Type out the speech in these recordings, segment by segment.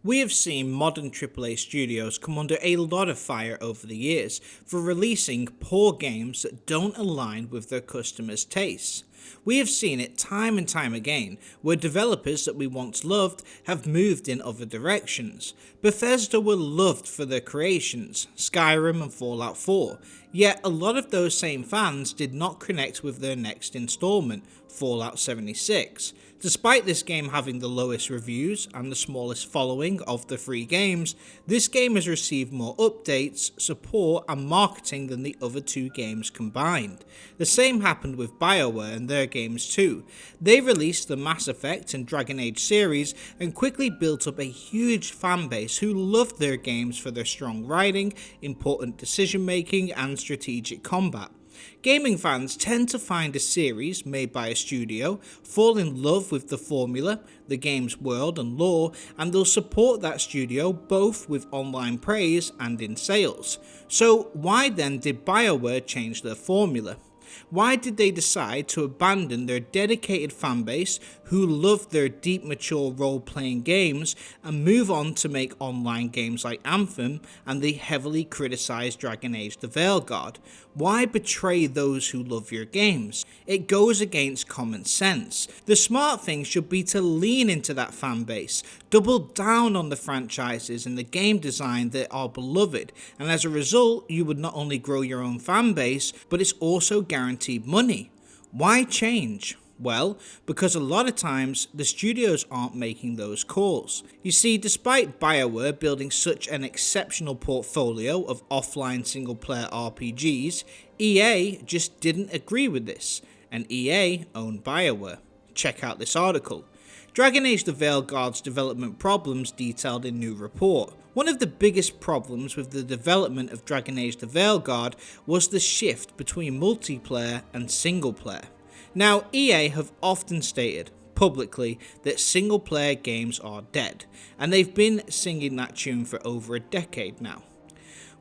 We have seen modern AAA studios come under a lot of fire over the years for releasing poor games that don't align with their customers' tastes. We have seen it time and time again, where developers that we once loved have moved in other directions. Bethesda were loved for their creations, Skyrim and Fallout 4, yet a lot of those same fans did not connect with their next installment, Fallout 76. Despite this game having the lowest reviews and the smallest following of the three games, this game has received more updates, support and marketing than the other two games combined. The same happened with Bioware and their games too. They released the Mass Effect and Dragon Age series and quickly built up a huge fanbase who loved their games for their strong writing, important decision making and strategic combat. Gaming fans tend to find a series made by a studio, fall in love with the formula, the game's world and lore, and they'll support that studio both with online praise and in sales. So why then did Bioware change their formula? Why did they decide to abandon their dedicated fanbase who loved their deep mature role-playing games and move on to make online games like Anthem and the heavily criticised Dragon Age the Veilguard? Why betray those who love your games? It goes against common sense. The smart thing should be to lean into that fanbase, double down on the franchises and the game design that are beloved, and as a result you would not only grow your own fanbase, but it's also guaranteed money. Why change? Well, because a lot of times the studios aren't making those calls. You see, despite Bioware building such an exceptional portfolio of offline single-player RPGs, EA just didn't agree with this, and EA owned Bioware. Check out this article. Dragon Age the Veilguard's development problems detailed in new report. One of the biggest problems with the development of Dragon Age the Veilguard was the shift between multiplayer and single player. Now, EA have often stated publicly that single player games are dead, and they've been singing that tune for over a decade now.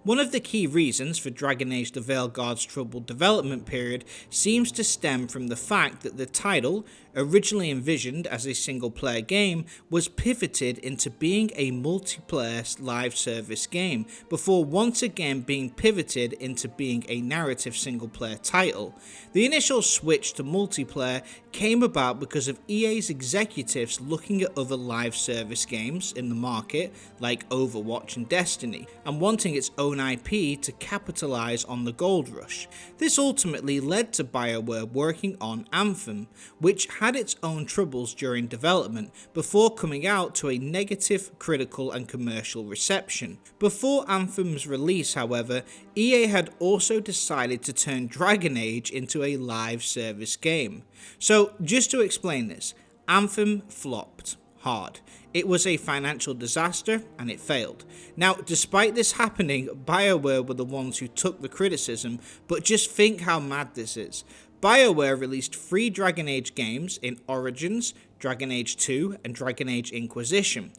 One of the key reasons for Dragon Age the Veilguard's troubled development period seems to stem from the fact that the title, originally envisioned as a single-player game, was pivoted into being a multiplayer live service game, before once again being pivoted into being a narrative single-player title. The initial switch to multiplayer came about because of EA's executives looking at other live service games in the market, like Overwatch and Destiny, and wanting its own IP to capitalize on the gold rush. This ultimately led to Bioware working on Anthem, which had its own troubles during development before coming out to a negative critical and commercial reception. Before Anthem's release, however, EA had also decided to turn Dragon Age into a live service game. So just to explain this, Anthem flopped hard. It was a financial disaster and it failed. Now, despite this happening, Bioware were the ones who took the criticism, but just think how mad this is. Bioware released 3 Dragon Age games in Origins, Dragon Age 2 and Dragon Age Inquisition.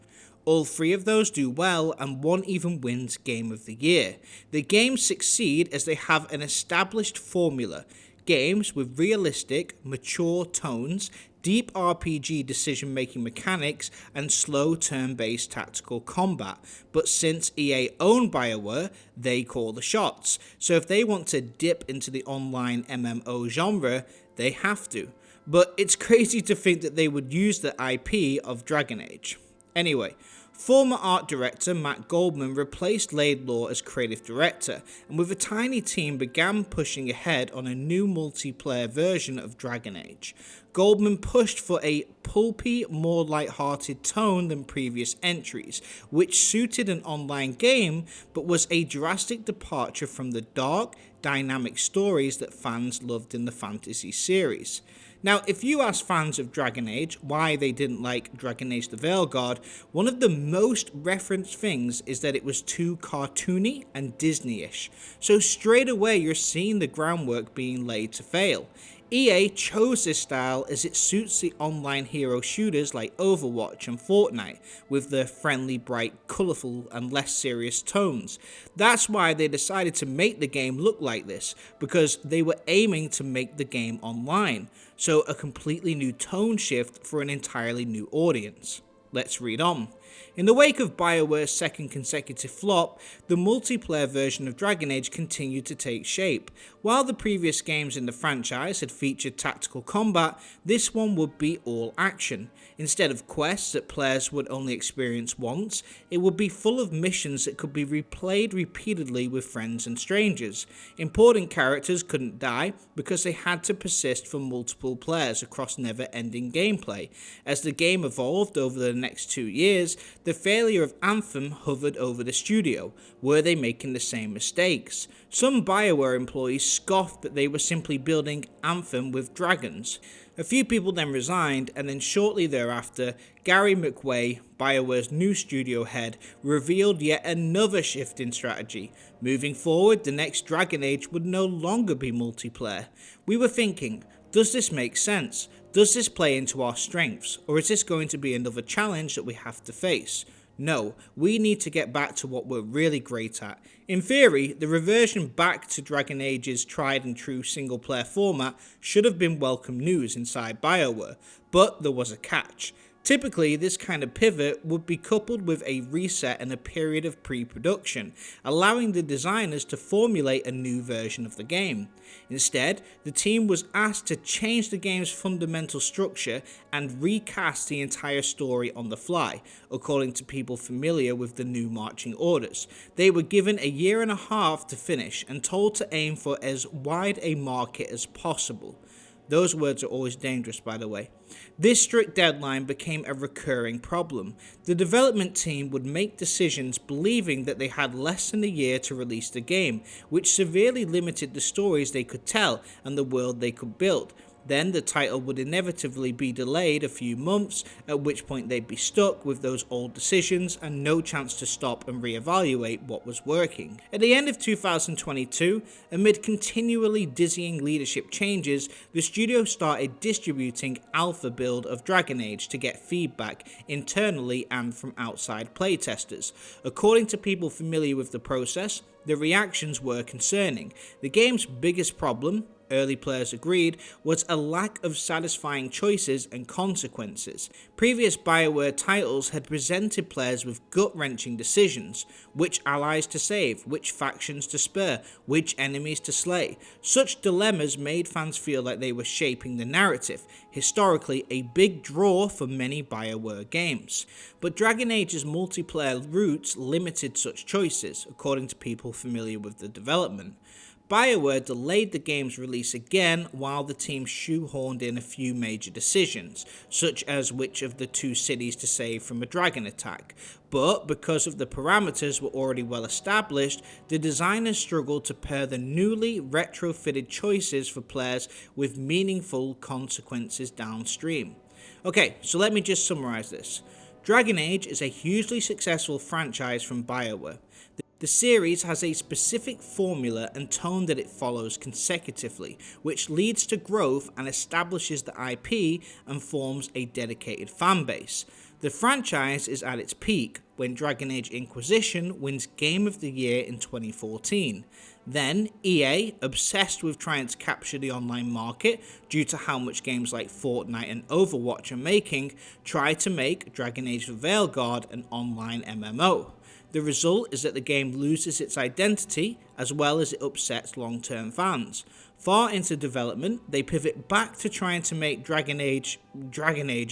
All 3 of those do well and one even wins Game of the Year. The games succeed as they have an established formula. Games with realistic, mature tones, deep RPG decision-making mechanics, and slow turn-based tactical combat. But since EA own Bioware, they call the shots. So if they want to dip into the online MMO genre, they have to. But it's crazy to think that they would use the IP of Dragon Age. Anyway, former art director Matt Goldman replaced Laidlaw as creative director, and with a tiny team began pushing ahead on a new multiplayer version of Dragon Age. Goldman pushed for a pulpy, more light-hearted tone than previous entries, which suited an online game but was a drastic departure from the dark, dynamic stories that fans loved in the fantasy series. Now, if you ask fans of Dragon Age why they didn't like Dragon Age the Veilguard, one of the most referenced things is that it was too cartoony and Disney-ish. So straight away you're seeing the groundwork being laid to fail. EA chose this style as it suits the online hero shooters like Overwatch and Fortnite, with their friendly, bright, colourful and less serious tones. That's why they decided to make the game look like this, because they were aiming to make the game online, so a completely new tone shift for an entirely new audience. Let's read on. In the wake of Bioware's second consecutive flop, the multiplayer version of Dragon Age continued to take shape. While the previous games in the franchise had featured tactical combat, this one would be all action. Instead of quests that players would only experience once, it would be full of missions that could be replayed repeatedly with friends and strangers. Important characters couldn't die because they had to persist for multiple players across never-ending gameplay. As the game evolved over the next 2 years, the failure of Anthem hovered over the studio. Were they making the same mistakes? Some Bioware employees scoffed that they were simply building Anthem with dragons. A few people then resigned, and then shortly thereafter, Gary McWay, Bioware's new studio head, revealed yet another shift in strategy. Moving forward, the next Dragon Age would no longer be multiplayer. We were thinking, does this make sense? Does this play into our strengths? Or is this going to be another challenge that we have to face? No, we need to get back to what we're really great at. In theory, the reversion back to Dragon Age's tried and true single player format should have been welcome news inside Bioware, but there was a catch. Typically, this kind of pivot would be coupled with a reset and a period of pre-production, allowing the designers to formulate a new version of the game. Instead, the team was asked to change the game's fundamental structure and recast the entire story on the fly, according to people familiar with the new marching orders. They were given a year and a half to finish and told to aim for as wide a market as possible. Those words are always dangerous, by the way. This strict deadline became a recurring problem. The development team would make decisions believing that they had less than a year to release the game, which severely limited the stories they could tell and the world they could build. Then the title would inevitably be delayed a few months, at which point they'd be stuck with those old decisions and no chance to stop and reevaluate what was working. At the end of 2022, amid continually dizzying leadership changes, the studio started distributing alpha build of Dragon Age to get feedback internally and from outside playtesters. According to people familiar with the process, the reactions were concerning. The game's biggest problem, early players agreed, was a lack of satisfying choices and consequences. Previous Bioware titles had presented players with gut-wrenching decisions: which allies to save, which factions to spare, which enemies to slay. Such dilemmas made fans feel like they were shaping the narrative, historically a big draw for many Bioware games. But Dragon Age's multiplayer roots limited such choices, according to people familiar with the development. Bioware delayed the game's release again while the team shoehorned in a few major decisions, such as which of the 2 cities to save from a dragon attack. But because of the parameters were already well established, the designers struggled to pair the newly retrofitted choices for players with meaningful consequences downstream. Okay, so let me just summarize this. Dragon Age is a hugely successful franchise from Bioware. The series has a specific formula and tone that it follows consecutively, which leads to growth and establishes the IP and forms a dedicated fanbase. The franchise is at its peak when Dragon Age Inquisition wins Game of the Year in 2014. Then EA, obsessed with trying to capture the online market due to how much games like Fortnite and Overwatch are making, tried to make Dragon Age the Veilguard an online MMO. The result is that the game loses its identity as well as it upsets long-term fans. Far into development, they pivot back to trying to make Dragon Age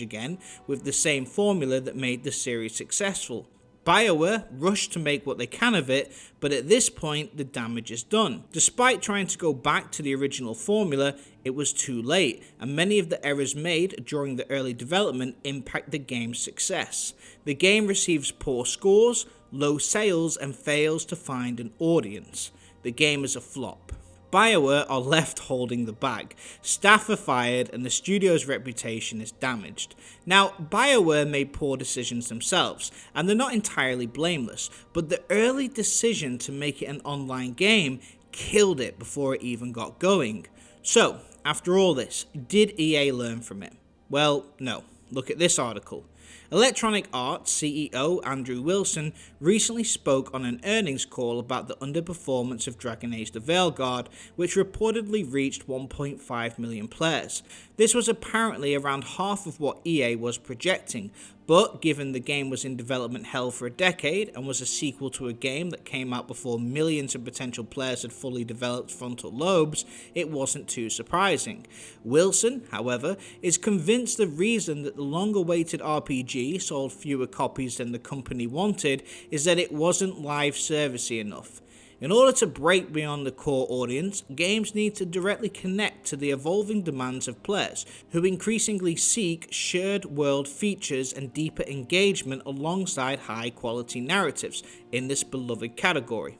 again with the same formula that made the series successful. Bioware rushed to make what they can of it, but at this point the damage is done. Despite trying to go back to the original formula, it was too late, and many of the errors made during the early development impact the game's success. The game receives poor scores, low sales, and fails to find an audience. The game is a flop. Bioware are left holding the bag. Staff are fired and the studio's reputation is damaged. Now, Bioware made poor decisions themselves, and they're not entirely blameless, but the early decision to make it an online game killed it before it even got going. So, after all this, did EA learn from it? Well, no. Look at this article. Electronic Arts CEO Andrew Wilson recently spoke on an earnings call about the underperformance of Dragon Age the Veilguard, which reportedly reached 1.5 million players. This was apparently around half of what EA was projecting, but given the game was in development hell for a decade and was a sequel to a game that came out before millions of potential players had fully developed frontal lobes, it wasn't too surprising. Wilson, however, is convinced the reason that the long-awaited RPG sold fewer copies than the company wanted is that it wasn't live servicey enough. In order to break beyond the core audience, games need to directly connect to the evolving demands of players, who increasingly seek shared world features and deeper engagement alongside high-quality narratives in this beloved category.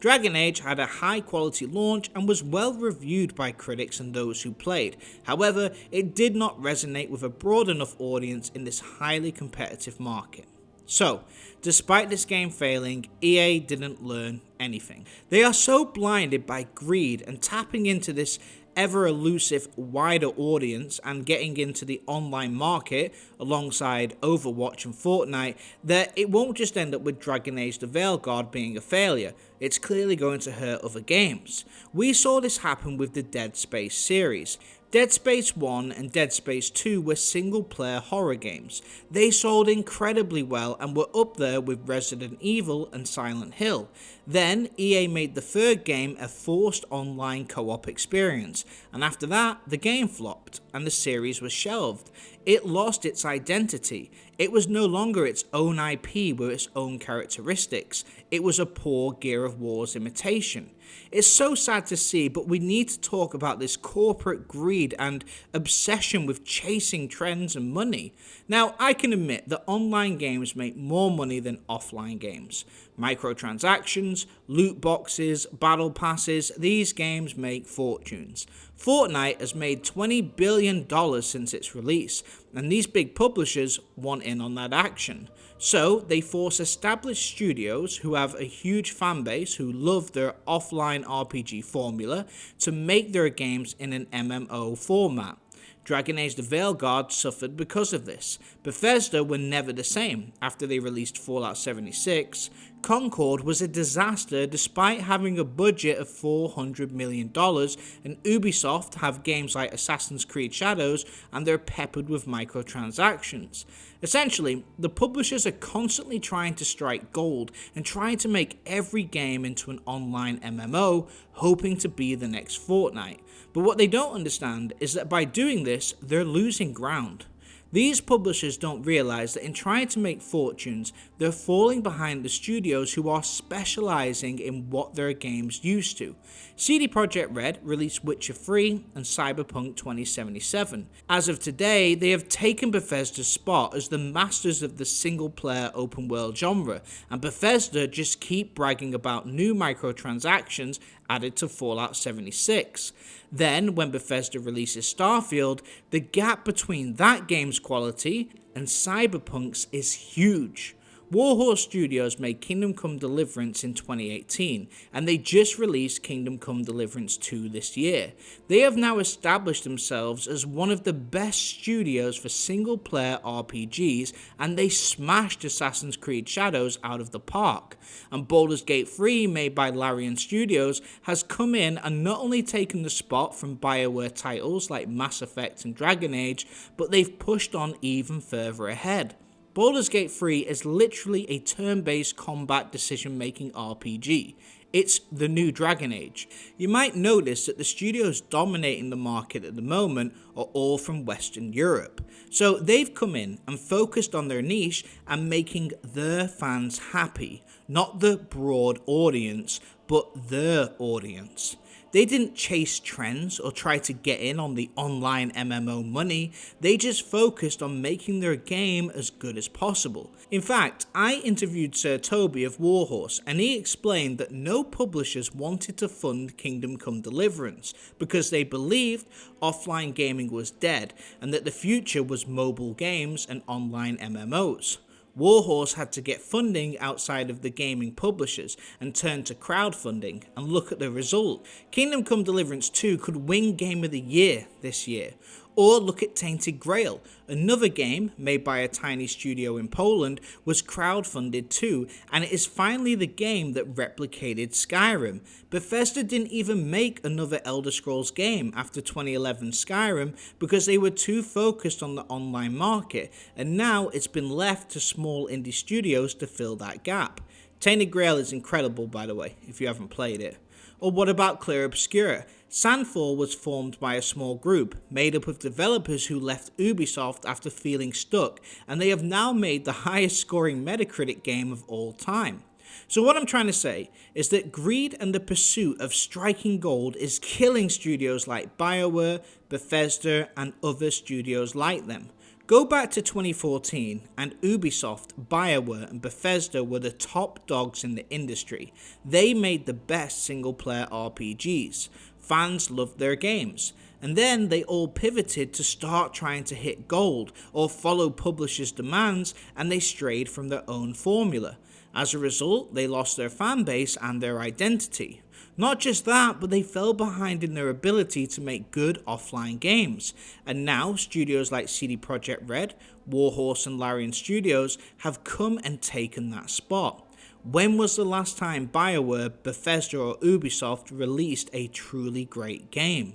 Dragon Age had a high-quality launch and was well reviewed by critics and those who played. However, it did not resonate with a broad enough audience in this highly competitive market. So, despite this game failing, EA didn't learn anything. They are so blinded by greed and tapping into this ever-elusive wider audience and getting into the online market alongside Overwatch and Fortnite that it won't just end up with Dragon Age the Veilguard being a failure. It's clearly going to hurt other games. We saw this happen with the Dead Space series. Dead Space 1 and Dead Space 2 were single-player horror games. They sold incredibly well and were up there with Resident Evil and Silent Hill. Then EA made the third game a forced online co-op experience, and after that the game flopped and the series was shelved. It lost its identity. It was no longer its own IP with its own characteristics. It was a poor Gear of War's imitation. It's so sad to see, but we need to talk about this corporate greed and obsession with chasing trends and money. Now, I can admit that online games make more money than offline games. Microtransactions, loot boxes, battle passes, these games make fortunes. Fortnite has made $20 billion since its release, and these big publishers want in on that action. So they force established studios who have a huge fan base who love their offline RPG formula to make their games in an MMO format. Dragon Age the Veilguard suffered because of this. Bethesda were never the same after they released Fallout 76. Concord was a disaster despite having a budget of $400 million, and Ubisoft have games like Assassin's Creed Shadows and they're peppered with microtransactions. Essentially, the publishers are constantly trying to strike gold and trying to make every game into an online MMO, hoping to be the next Fortnite. But what they don't understand is that by doing this, they're losing ground. These publishers don't realize that in trying to make fortunes, they're falling behind the studios who are specializing in what their games used to. CD Projekt Red released Witcher 3 and Cyberpunk 2077. As of today, they have taken Bethesda's spot as the masters of the single-player open-world genre, and Bethesda just keep bragging about new microtransactions added to Fallout 76. Then, when Bethesda releases Starfield, the gap between that game's quality and Cyberpunk's is huge. Warhorse Studios made Kingdom Come Deliverance in 2018, and they just released Kingdom Come Deliverance 2 this year. They have now established themselves as one of the best studios for single-player RPGs, and they smashed Assassin's Creed Shadows out of the park. And Baldur's Gate 3, made by Larian Studios, has come in and not only taken the spot from Bioware titles like Mass Effect and Dragon Age, but they've pushed on even further ahead. Baldur's Gate 3 is literally a turn-based combat decision-making RPG. It's the new Dragon Age. You might notice that the studios dominating the market at the moment are all from Western Europe. So they've come in and focused on their niche and making their fans happy. Not the broad audience, but their audience. They didn't chase trends or try to get in on the online MMO money, they just focused on making their game as good as possible. In fact, I interviewed Sir Toby of Warhorse, and he explained that no publishers wanted to fund Kingdom Come Deliverance because they believed offline gaming was dead and that the future was mobile games and online MMOs. Warhorse had to get funding outside of the gaming publishers and turn to crowdfunding, and look at the result. Kingdom Come Deliverance 2 could win Game of the Year this year. Or look at Tainted Grail, another game made by a tiny studio in Poland, was crowdfunded too, and it is finally the game that replicated Skyrim. Bethesda didn't even make another Elder Scrolls game after 2011 Skyrim because they were too focused on the online market, and now it's been left to small indie studios to fill that gap. Tainted Grail is incredible, by the way, if you haven't played it. Or what about Clear Obscura? Sandfall was formed by a small group, made up of developers who left Ubisoft after feeling stuck, and they have now made the highest scoring Metacritic game of all time. So what I'm trying to say is that greed and the pursuit of striking gold is killing studios like Bioware, Bethesda, and other studios like them. Go back to 2014 and Ubisoft, Bioware and Bethesda were the top dogs in the industry. They made the best single player RPGs. Fans loved their games. And then they all pivoted to start trying to hit gold or follow publishers' demands, and they strayed from their own formula. As a result, they lost their fan base and their identity. Not just that, but they fell behind in their ability to make good offline games. And now, studios like CD Projekt Red, Warhorse and Larian Studios have come and taken that spot. When was the last time Bioware, Bethesda or Ubisoft released a truly great game?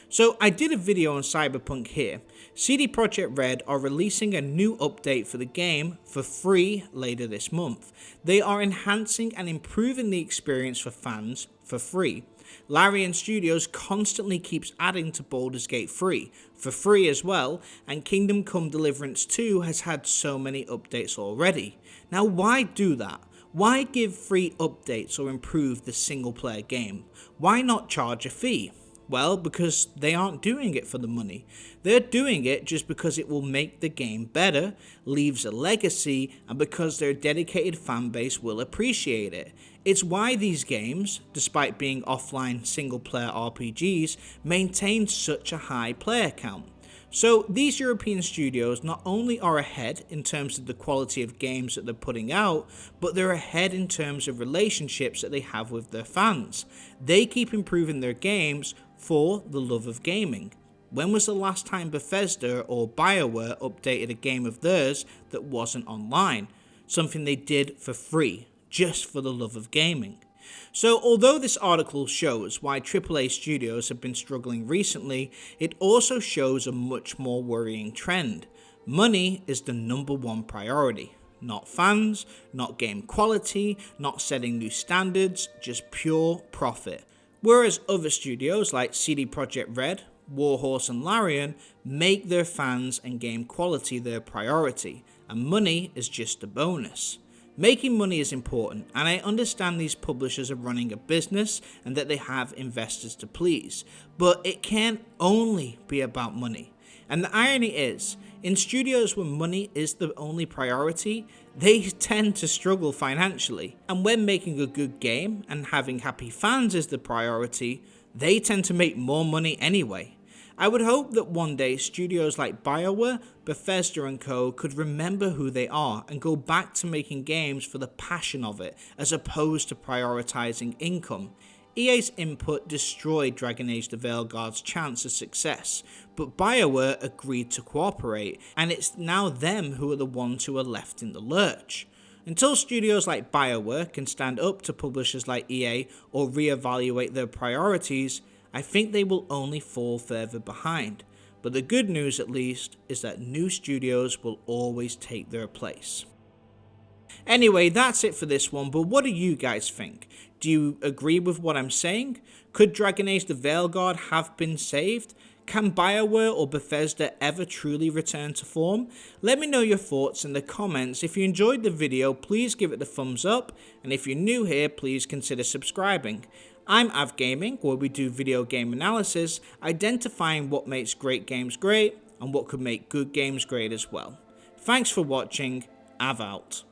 So I did a video on Cyberpunk here. CD Projekt Red are releasing a new update for the game for free later this month. They are enhancing and improving the experience for fans for free. Larian Studios constantly keeps adding to Baldur's Gate 3 for free as well, and Kingdom Come Deliverance 2 has had so many updates already. Now why do that? Why give free updates or improve the single player game? Why not charge a fee? Well, because they aren't doing it for the money. They're doing it just because it will make the game better, leaves a legacy, and because their dedicated fan base will appreciate it. It's why these games, despite being offline single-player RPGs, maintain such a high player count. So these European studios not only are ahead in terms of the quality of games that they're putting out, but they're ahead in terms of relationships that they have with their fans. They keep improving their games for the love of gaming. When was the last time Bethesda or Bioware updated a game of theirs that wasn't online? Something they did for free, just for the love of gaming. So although this article shows why AAA studios have been struggling recently, it also shows a much more worrying trend. Money is the #1 priority. Not fans, not game quality, not setting new standards, just pure profit. Whereas other studios like CD Projekt Red, Warhorse and Larian make their fans and game quality their priority, and money is just a bonus. Making money is important, and I understand these publishers are running a business and that they have investors to please, but it can't only be about money. And the irony is, in studios where money is the only priority, they tend to struggle financially. And when making a good game and having happy fans is the priority, they tend to make more money anyway. I would hope that one day studios like Bioware, Bethesda and co could remember who they are and go back to making games for the passion of it as opposed to prioritizing income. EA's input destroyed Dragon Age the Veilguard's chance of success, but Bioware agreed to cooperate, and it's now them who are the ones who are left in the lurch. Until studios like Bioware can stand up to publishers like EA or reevaluate their priorities, I think they will only fall further behind. But the good news, at least, is that new studios will always take their place. Anyway, that's it for this one, but what do you guys think? Do you agree with what I'm saying? Could Dragon Age the Veilguard have been saved? Can Bioware or Bethesda ever truly return to form? Let me know your thoughts in the comments. If you enjoyed the video, please give it the thumbs up, and if you're new here, please consider subscribing. I'm Av Gaming, where we do video game analysis, identifying what makes great games great, and what could make good games great as well. Thanks for watching, Av out.